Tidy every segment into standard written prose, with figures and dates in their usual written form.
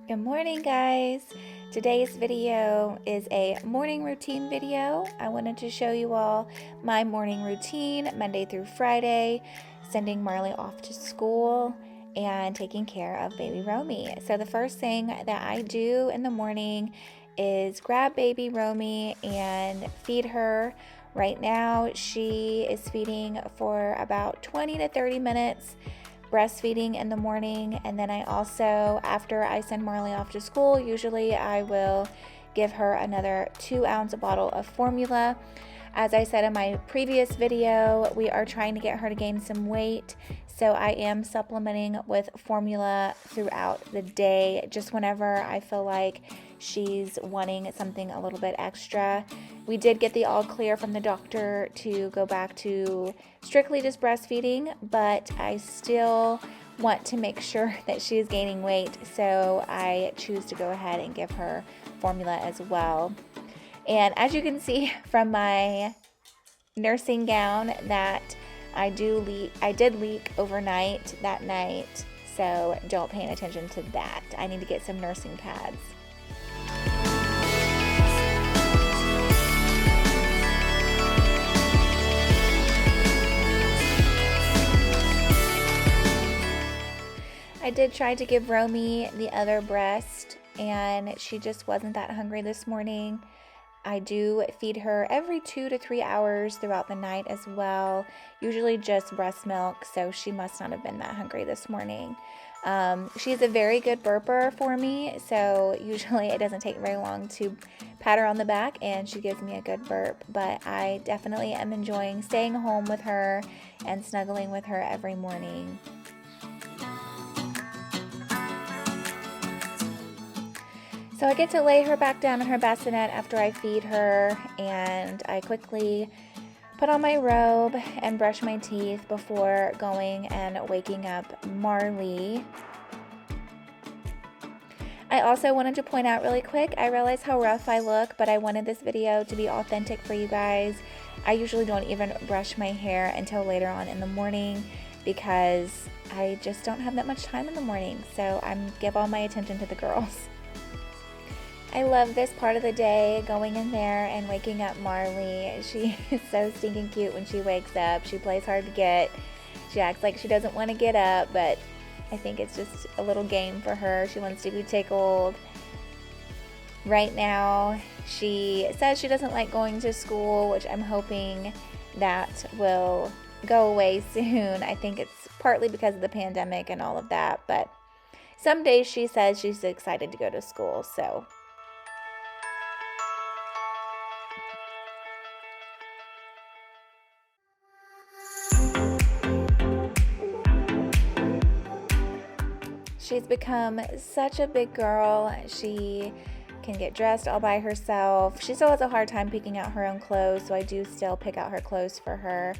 Good morning, guys. Today's video is a morning routine video. I wanted to show you all my morning routine Monday through Friday, sending Marley off to school and taking care of baby Romy. So the first thing that I do in the morning is grab baby Romy and feed her. Right now she is feeding for about 20 to 30 minutes, breastfeeding in the morning, and then I also, after I send Marley off to school, usually I will give her another 2-ounce bottle of formula. As I said in my previous video, we are trying to get her to gain some weight, so I am supplementing with formula throughout the day, just whenever I feel like she's wanting something a little bit extra. We did get the all clear from the doctor to go back to strictly just breastfeeding, but I still want to make sure that she is gaining weight, so I choose to go ahead and give her formula as well. And as you can see from my nursing gown, that I did leak overnight that night, so don't pay attention to that. I need to get some nursing pads. I did try to give Romy the other breast, and she just wasn't that hungry this morning. I do feed her every 2 to 3 hours throughout the night as well, usually just breast milk, so she must not have been that hungry this morning. She's a very good burper for me, so usually it doesn't take very long to pat her on the back and she gives me a good burp, but I definitely am enjoying staying home with her and snuggling with her every morning. So I get to lay her back down in her bassinet after I feed her, and I quickly put on my robe and brush my teeth before going and waking up Marley. I also wanted to point out really quick, I realize how rough I look, but I wanted this video to be authentic for you guys. I usually don't even brush my hair until later on in the morning because I just don't have that much time in the morning, so I give all my attention to the girls. I love this part of the day, going in there and waking up Marley. She is so stinking cute when she wakes up. She plays hard to get. She acts like she doesn't want to get up, but I think it's just a little game for her. She wants to be tickled. Right now, she says she doesn't like going to school, which I'm hoping that will go away soon. I think it's partly because of the pandemic and all of that, but some days she says she's excited to go to school, so. She's become such a big girl. She can get dressed all by herself. She still has a hard time picking out her own clothes, so I do still pick out her clothes for her.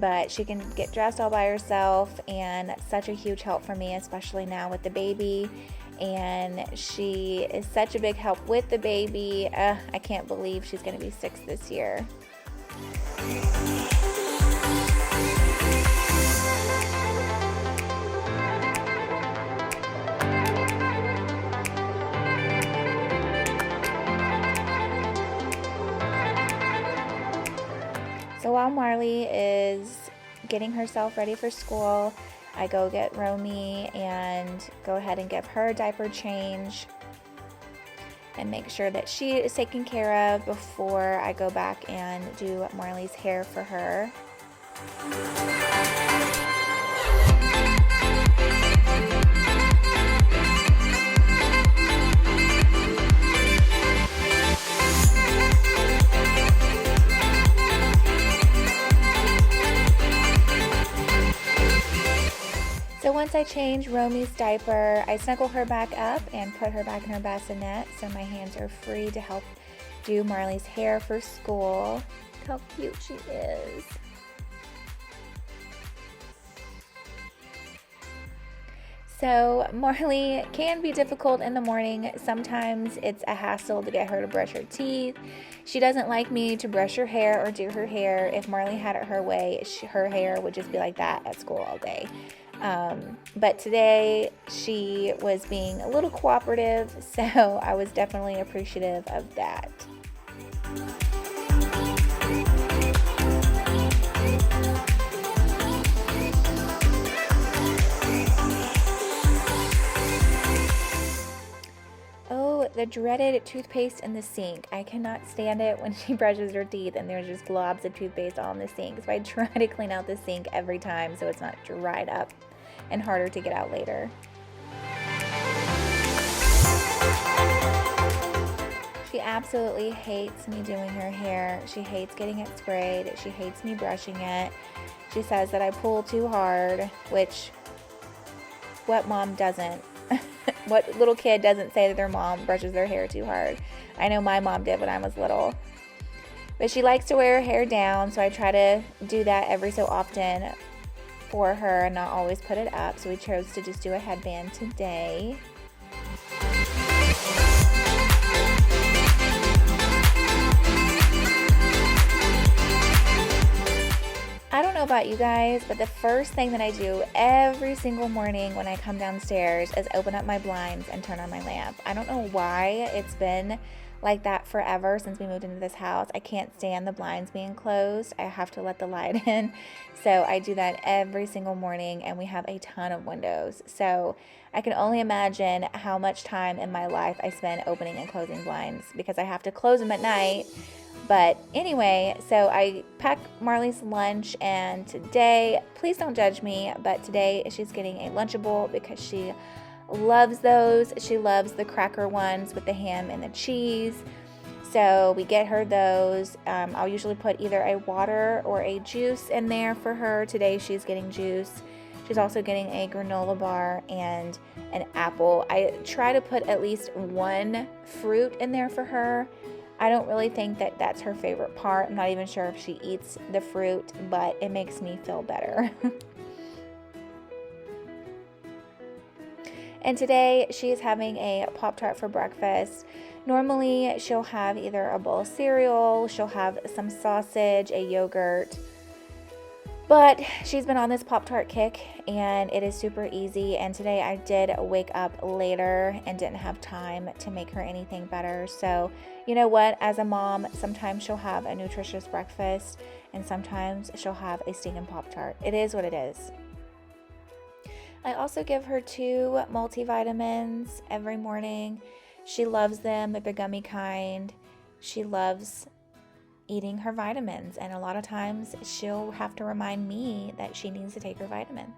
But she can get dressed all by herself, and that's such a huge help for me, especially now with the baby. And she is such a big help with the baby. I can't believe she's going to be 6 this year. So while Marley is getting herself ready for school, I go get Romy and go ahead and give her a diaper change and make sure that she is taken care of before I go back and do Marley's hair for her. So once I change Romy's diaper, I snuggle her back up and put her back in her bassinet so my hands are free to help do Marley's hair for school. Look how cute she is. So Marley can be difficult in the morning. Sometimes it's a hassle to get her to brush her teeth. She doesn't like me to brush her hair or do her hair. If Marley had it her way, her hair would just be like that at school all day. But today she was being a little cooperative, so I was definitely appreciative of that. Oh, the dreaded toothpaste in the sink. I cannot stand it when she brushes her teeth and there's just globs of toothpaste all in the sink. So I try to clean out the sink every time so it's not dried up and harder to get out later. She absolutely hates me doing her hair. She hates getting it sprayed. She hates me brushing it. She says that I pull too hard, which what mom doesn't? What little kid doesn't say that their mom brushes their hair too hard? I know my mom did when I was little. But she likes to wear her hair down, so I try to do that every so often for her and not always put it up. So we chose to just do a headband today. I don't know about you guys, but the first thing that I do every single morning when I come downstairs is open up my blinds and turn on my lamp. I don't know why it's been like that forever since we moved into this house. I can't stand the blinds being closed. I have to let the light in. So I do that every single morning, and we have a ton of windows. So I can only imagine how much time in my life I spend opening and closing blinds because I have to close them at night. But anyway, so I pack Marley's lunch, and today, please don't judge me, but today she's getting a Lunchable because she loves those. She loves the cracker ones with the ham and the cheese. So we get her those. I'll usually put either a water or a juice in there for her. Today she's getting juice. She's also getting a granola bar and an apple. I try to put at least one fruit in there for her. I don't really think that that's her favorite part. I'm not even sure if she eats the fruit, but it makes me feel better. And today she is having a Pop-Tart for breakfast. Normally she'll have either a bowl of cereal, she'll have some sausage, a yogurt. But she's been on this Pop-Tart kick, and it is super easy. And today I did wake up later and didn't have time to make her anything better. So you know what? As a mom, sometimes she'll have a nutritious breakfast, and sometimes she'll have a stinking Pop-Tart. It is what it is. I also give her 2 multivitamins every morning. She loves them. They're the gummy kind. She loves eating her vitamins, and a lot of times she'll have to remind me that she needs to take her vitamins.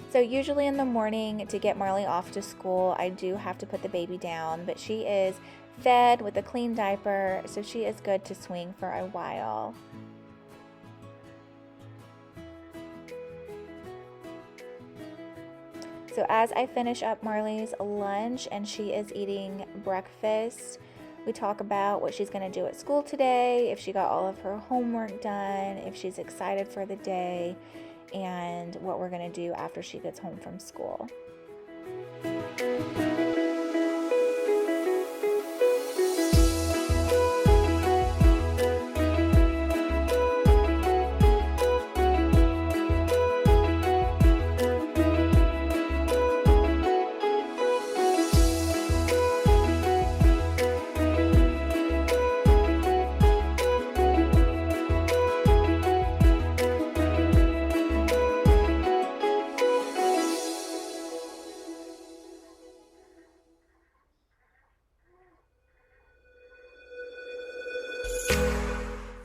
So usually in the morning, to get Marley off to school, I do have to put the baby down, but she is fed with a clean diaper, so she is good to swing for a while. So as I finish up Marley's lunch and she is eating breakfast, we talk about what she's going to do at school today, if she got all of her homework done, if she's excited for the day, and what we're going to do after she gets home from school.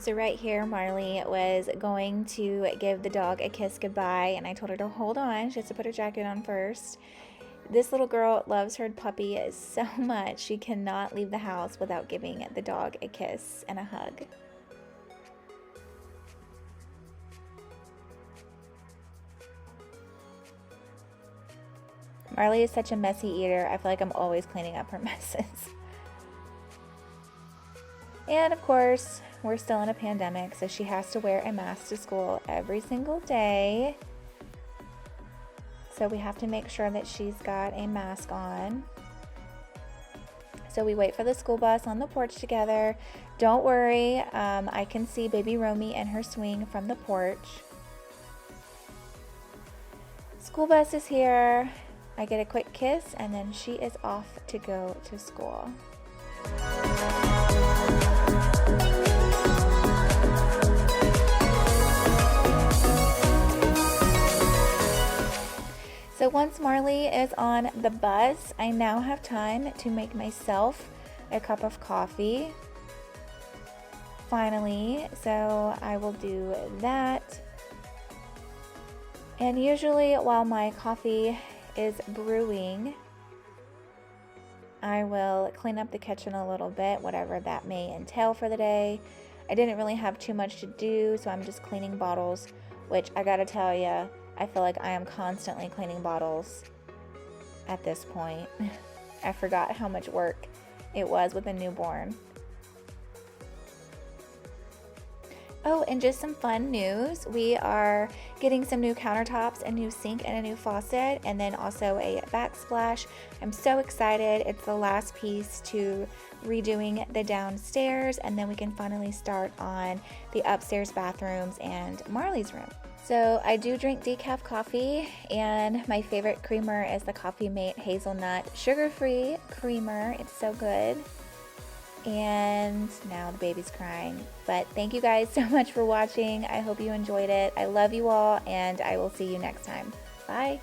So right here, Marley was going to give the dog a kiss goodbye, and I told her to hold on. She has to put her jacket on first. This little girl loves her puppy so much, she cannot leave the house without giving the dog a kiss and a hug. Marley is such a messy eater. I feel like I'm always cleaning up her messes. And of course, we're still in a pandemic, so she has to wear a mask to school every single day. so we have to make sure that she's got a mask on. So we wait for the school bus on the porch together. Don't worry, I can see baby Romy and her swing from the porch. School bus is here. I get a quick kiss, and then she is off to go to school. So once Marley is on the bus, I now have time to make myself a cup of coffee. Finally, so I will do that. And usually while my coffee is brewing, I will clean up the kitchen a little bit, whatever that may entail for the day. I didn't really have too much to do, so I'm just cleaning bottles, which I gotta tell you, I feel like I am constantly cleaning bottles at this point. I forgot how much work it was with a newborn. Oh, and just some fun news. We are getting some new countertops, a new sink, and a new faucet, and then also a backsplash. I'm so excited. It's the last piece to redoing the downstairs, and then we can finally start on the upstairs bathrooms and Marley's room. So I do drink decaf coffee, and my favorite creamer is the Coffee Mate Hazelnut Sugar-Free Creamer. It's so good. And now the baby's crying. But thank you guys so much for watching. I hope you enjoyed it. I love you all, and I will see you next time. Bye.